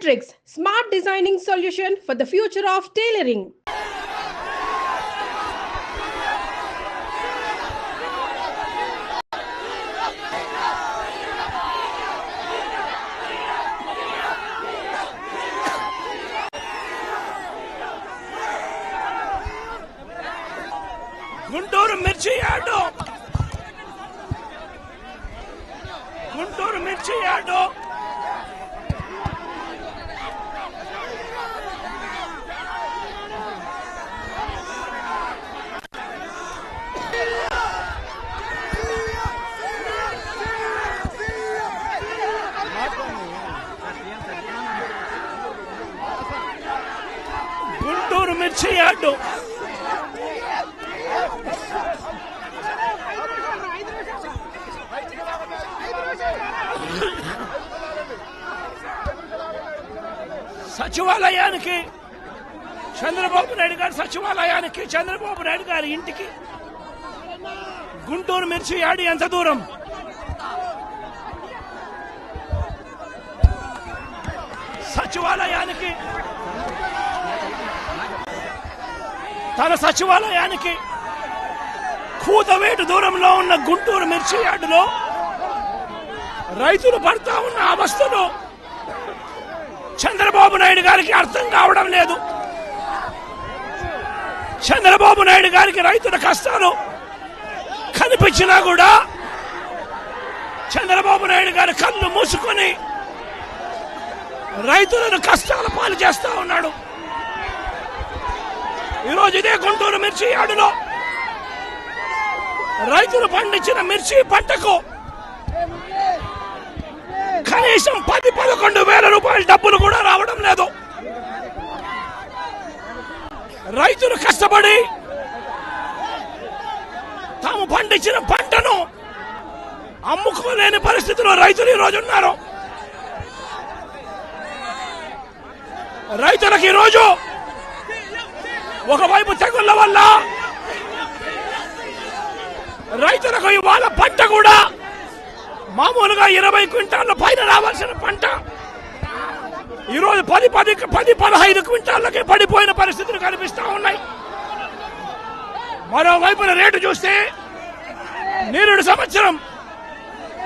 Metrics, smart designing solution for the future of tailoring. Guntur మిర్చి yard సచివాలయానికి చంద్రబాబు నాయుడు గారి ఇంటికి గుంటూరు మిర్చి యార్డు ఎంత దూరం? తన సచివాలయానికి కూతవేటు దూరంలో ఉన్న గుంటూరు మిర్చి యార్డులో రైతులు పడతా ఉన్న అవస్థలు చంద్రబాబు నాయుడు గారికి అర్థం కావడం లేదు. చంద్రబాబు నాయుడు గారికి రైతుల కష్టాలు కనిపించినా కూడా చంద్రబాబు నాయుడు గారి కళ్ళు మూసుకొని రైతులను కష్టాల పాలు చేస్తా ఉన్నాడు. ఈరోజు ఇదే గుంటూరు మిర్చి యార్డులో రైతులు పండించిన మిర్చి పంటకు కనీసం 10-11 వేల రూపాయల డబ్బులు కూడా రావడం లేదు. రైతులు కష్టపడి తాము పండించిన పంటను అమ్ముకోలేని పరిస్థితిలో రైతులు ఈరోజు ఉన్నారు. రైతులకు ఈరోజు ఒకవైపు తెగుళ్ల వల్ల రైతులకు ఇవాళ పంట కూడా మామూలుగా 20 క్వింటాళ్ల పైన రావాల్సిన పంట ఈరోజు 10-15 క్వింటాళ్ళకే పడిపోయిన పరిస్థితులు కనిపిస్తా ఉన్నాయి. మరోవైపున రేటు చూస్తే నిరుడు సంవత్సరం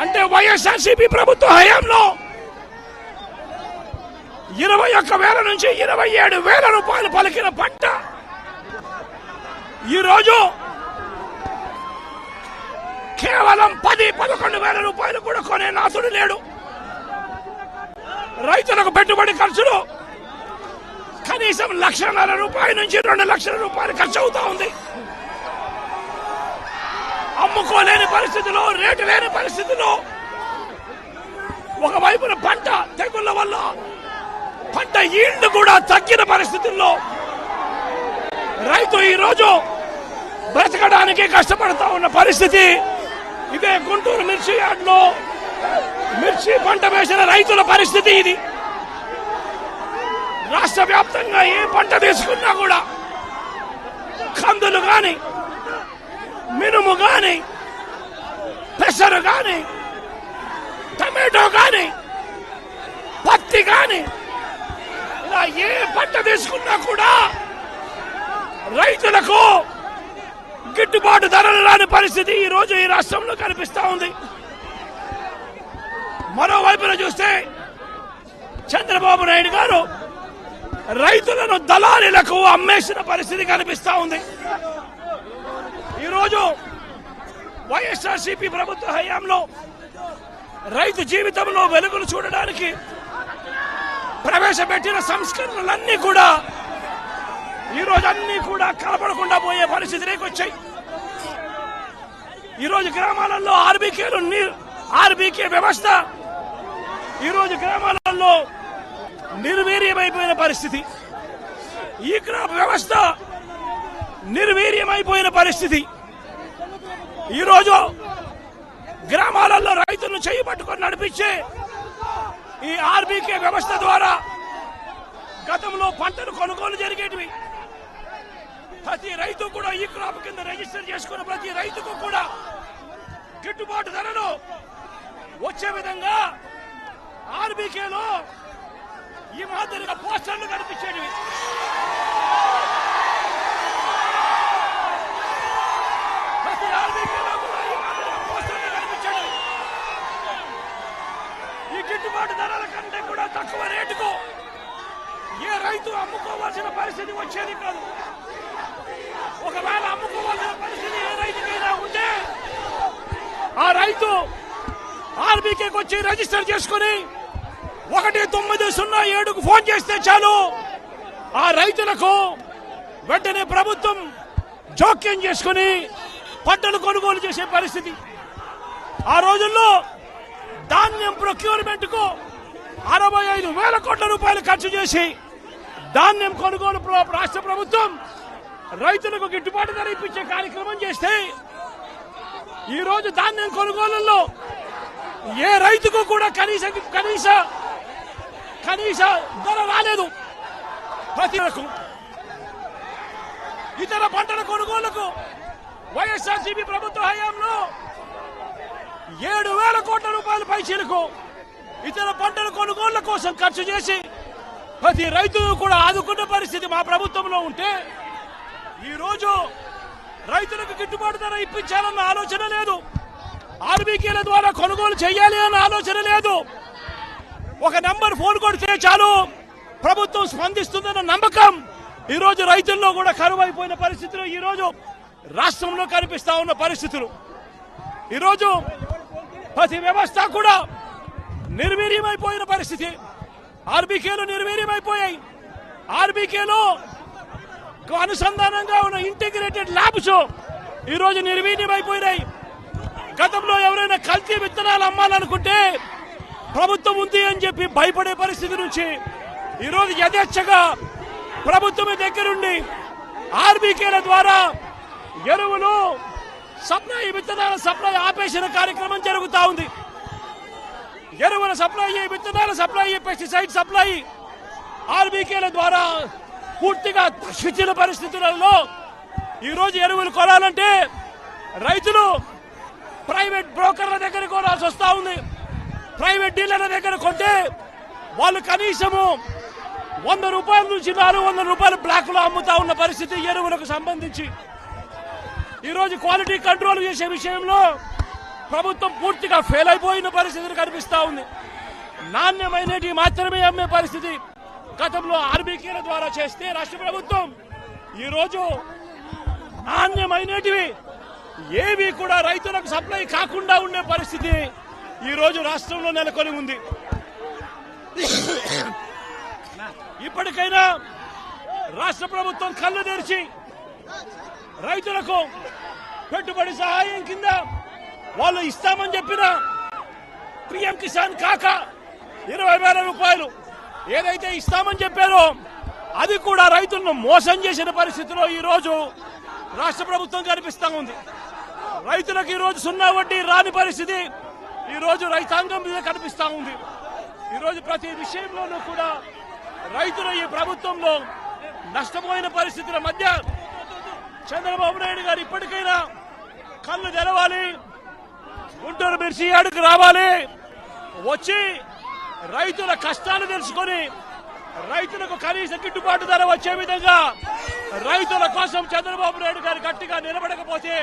అంటే వైఎస్ఆర్సీపీ ప్రభుత్వ హయాంలో 21,000 నుంచి 27,000 రూపాయలు పలికిన పంట ఈరోజు కేవలం 10-11 వేల రూపాయలు కూడా కొనే నాథుడు లేడు. రైతులకు పెట్టుబడి ఖర్చులు కనీసం 1,50,000 రూపాయల నుంచి 2 లక్షల రూపాయలు ఖర్చు అవుతా ఉంది. అమ్ముకోలేని పరిస్థితిలో, రేటు లేని పరిస్థితిలో, ఒకవైపున పంట తెగుళ్ల వల్ల పంట ఈల్డ్ కూడా తగ్గిన పరిస్థితుల్లో రైతు ఈరోజు బ్రతకడానికి కష్టపడతా ఉన్న పరిస్థితి ఇదే గుంటూరు మిర్చి యార్డులో మిర్చి పంట వేసిన రైతుల పరిస్థితి ఇది. రాష్ట్ర వ్యాప్తంగా ఏ పంట తీసుకున్నా కూడా కందులు గాని, మినుము గాని, పెసరు గాని, టమాటో గాని, పత్తి గాని, ఇలా ఏ పంట తీసుకున్నా కూడా రైతులకు గిట్టుబాటు ధరలు రాని పరిస్థితి ఈ రోజు ఈ రాష్ట్రంలో కనిపిస్తా ఉంది. మరోవైపున చూస్తే చంద్రబాబు నాయుడు గారు రైతులను దళారీలకు అమ్మేసిన పరిస్థితి కనిపిస్తా ఉంది. ఈరోజు వైఎస్ఆర్సీపీ ప్రభుత్వ హయాంలో రైతు జీవితంలో వెలుగులు చూడడానికి ప్రవేశపెట్టిన సంస్కరణలన్నీ కూడా ఈరోజు అన్ని కూడా కలపడకుండా పోయే పరిస్థితిలోకి వచ్చాయి. ఈరోజు గ్రామాలలో ఆర్బీకే వ్యవస్థ ఈరోజు గ్రామాలలో నిర్వీర్యమైపోయిన పరిస్థితి. ఈ క్రాప్ వ్యవస్థ నిర్వీర్యమైపోయిన పరిస్థితి. ఈరోజు గ్రామాలలో రైతులను చేయి పట్టుకొని నడిపించే ఈ ఆర్బీకే వ్యవస్థ ద్వారా గతంలో పంటలు కొనుగోలు జరిగేటివి. ప్రతి రైతు కూడా ఈ క్రాప్ కింద రిజిస్టర్ చేసుకున్న ప్రతి రైతుకు కూడా గిట్టుబాటు ధరలు వచ్చే విధంగా ఆర్బీకేలో ఈ మాదిరిగా పోస్టర్లు కనిపించేవి. ప్రతి ఆర్బీకేలో కూడా ఈ మాదిరిగా పోస్టర్లు కనిపించేవి. ఈ గిట్టుబాటు ధరల కంటే కూడా తక్కువ రేటుకు ఏ రైతు అమ్ముకోవాల్సిన పరిస్థితి వచ్చేది కాదు. ఒకవేళ అమ్ముకోవాల్సిన పరిస్థితి ఏ రైతుకైనా ఉంటే ఆ రైతు ఆర్బీకేకి వచ్చి రిజిస్టర్ చేసుకుని 1907కు ఫోన్ చేస్తే చాలు, ఆ రైతులకు వెంటనే ప్రభుత్వం జోక్యం చేసుకుని పంటలు కొనుగోలు చేసే పరిస్థితి. ఆ రోజుల్లో ధాన్యం ప్రొక్యూర్మెంట్ కు 65,000 కోట్ల రూపాయలు ఖర్చు చేసి ధాన్యం కొనుగోలు రాష్ట్ర ప్రభుత్వం రైతులకు గిట్టుబాటు ధర ఇప్పించే కార్యక్రమం చేస్తే ఈ రోజు ధాన్యం కొనుగోలులో ఏ రైతుకు కూడా కనీస ధర రాలేదు. ప్రతి ఇతర పంటల కొనుగోలుకు వైఎస్ఆర్సీపీ ప్రభుత్వ హయాంలో 7,000 కోట్ల రూపాయల పైచీలకు ఇతర పంటల కొనుగోళ్ల కోసం ఖర్చు చేసి ప్రతి రైతును కూడా ఆదుకున్న పరిస్థితి మా ప్రభుత్వంలో ఉంటే ఈ రోజు రైతులకు గిట్టుబాటు ధర ఇప్పించాలన్న ఆలోచన లేదు. ఆర్బీకేల ద్వారా కొనుగోలు చేయాలి అన్న ఆలోచన లేదు. ఒక నంబర్ ఫోన్ కొడితే చాలు ప్రభుత్వం స్పందిస్తుందన్న నమ్మకం ఈ రోజు రైతుల్లో కూడా కరువైపోయిన పరిస్థితులు ఈ రోజు రాష్ట్రంలో కనిపిస్తా ఉన్న పరిస్థితులు. ఈ రోజు ప్రతి వ్యవస్థ కూడా నిర్వీర్యమైపోయిన పరిస్థితి. ఆర్బీకేలు నిర్వీర్యమైపోయాయి. ఆర్బీకేలో అనుసంధానంగా ఉన్న ఇంటిగ్రేటెడ్ ల్యాబ్స్ ఈ రోజు నిర్వీర్యమైపోయినాయి. గతంలో ఎవరైనా కల్తీ విత్తనాలు అమ్మాలనుకుంటే ప్రభుత్వం ఉంది అని చెప్పి భయపడే పరిస్థితి నుంచి ఈ రోజు యథేచ్ఛగా ప్రభుత్వమే దగ్గరుండి ఆర్బీకేల ద్వారా ఎరువులు సప్లై, విత్తనాల సప్లై ఆపేసిన కార్యక్రమం జరుగుతూ ఉంది. ఎరువుల సప్లై, విత్తనాల సప్లై, పెస్టిసైడ్ సప్లై ఆర్బీకేల ద్వారా పూర్తిగా శిథిల పరిస్థితులలో ఈ రోజు ఎరువులు కొనాలంటే రైతులు ప్రైవేట్ బ్రోకర్ల దగ్గర కొనాల్సి వస్తా ఉంది. ప్రైవేట్ డీలర్ల దగ్గర కొంటే వాళ్ళు కనీసము 100 రూపాయల నుంచి 400 రూపాయలు బ్లాక్ లో అమ్ముతా ఉన్న పరిస్థితి ఎరువులకు సంబంధించి. ఈ రోజు క్వాలిటీ కంట్రోల్ చేసే విషయంలో ప్రభుత్వం పూర్తిగా ఫెయిల్ అయిపోయిన పరిస్థితులు కనిపిస్తా ఉంది. నాణ్యమైనటి మాత్రమే అమ్మే పరిస్థితి గతంలో ఆర్బీకేల ద్వారా చేస్తే రాష్ట్ర ప్రభుత్వం ఈ రోజు నాణ్యమైనటివి ఏవి కూడా రైతులకు సప్లై కాకుండా ఉండే పరిస్థితి ఈ రోజు రాష్ట్రంలో నెలకొని ఉంది. ఇప్పటికైనా రాష్ట్ర ప్రభుత్వం కళ్ళు తెరిచి రైతులకు పెట్టుబడి సహాయం కింద వాళ్ళు ఇస్తామని చెప్పిన పీఎం కిసాన్ కాక 20,000 రూపాయలు ఏదైతే ఇస్తామని చెప్పారో అది కూడా రైతులను మోసం చేసిన పరిస్థితిలో ఈ రోజు రాష్ట్ర ప్రభుత్వం కనిపిస్తా ఉంది. రైతులకు ఈ రోజు 0 వడ్డీ రాని పరిస్థితి ఈ రోజు రైతాంగం మీద కనిపిస్తా ఉంది. ఈ రోజు ప్రతి విషయంలోనూ కూడా రైతులు ఈ ప్రభుత్వంలో నష్టపోయిన పరిస్థితుల మధ్య చంద్రబాబు నాయుడు గారు ఇప్పటికైనా కళ్ళు తెరవాలి, గుంటూరు మిర్చి యార్డుకు రావాలి, వచ్చి రైతుల కష్టాలు తెలుసుకొని రైతులకు కనీస గిట్టుబాటు ధర వచ్చే విధంగా రైతుల కోసం చంద్రబాబు నాయుడు గారు గట్టిగా నిలబడకపోతే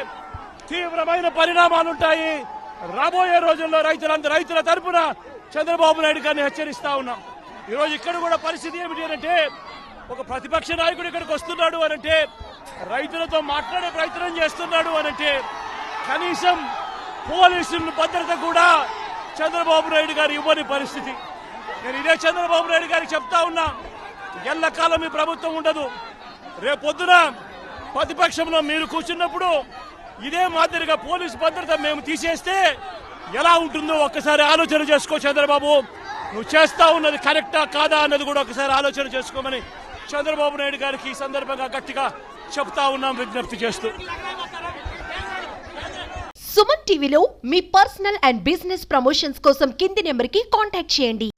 తీవ్రమైన పరిణామాలుంటాయి. రాబోయే రోజుల్లో రైతుల తరపున చంద్రబాబు నాయుడు గారిని హెచ్చరిస్తా ఉన్నాం. ఈ రోజు ఇక్కడ కూడా పరిస్థితి ఏమిటి అంటే ఒక ప్రతిపక్ష నాయకుడు ఇక్కడికి వస్తున్నాడు అనంటే, రైతులతో మాట్లాడే ప్రయత్నం చేస్తున్నాడు అనంటే కనీసం పోలీసుల భద్రత కూడా చంద్రబాబు నాయుడు గారు ఇవ్వని పరిస్థితి. నేను ఇదే చంద్రబాబు నాయుడు గారికి చెప్తా ఉన్నా, ఎల్లకాలం ఈ ప్రభుత్వం ఉండదు. రేపొద్దున ప్రతిపక్షంలో మీరు కూర్చున్నప్పుడు ఇదే మాదిరిగా పోలీసు భద్రత మేము తీసేస్తే ఎలా ఉంటుందో ఒక్కసారి ఆలోచన చేసుకో చంద్రబాబు. నువ్వు చేస్తా ఉన్నది కరెక్టా కాదా అన్నది కూడా ఒకసారి ఆలోచన చేసుకోమని చంద్రబాబు నాయుడు గారికి ఈ సందర్భంగా గట్టిగా చెప్తా ఉన్నాం, విజ్ఞప్తి చేస్తూ. సుమన్ టీవీలో మీ పర్సనల్ అండ్ బిజినెస్ ప్రమోషన్స్ కోసం కింది నెంబర్కి కాంటాక్ట్ చేయండి.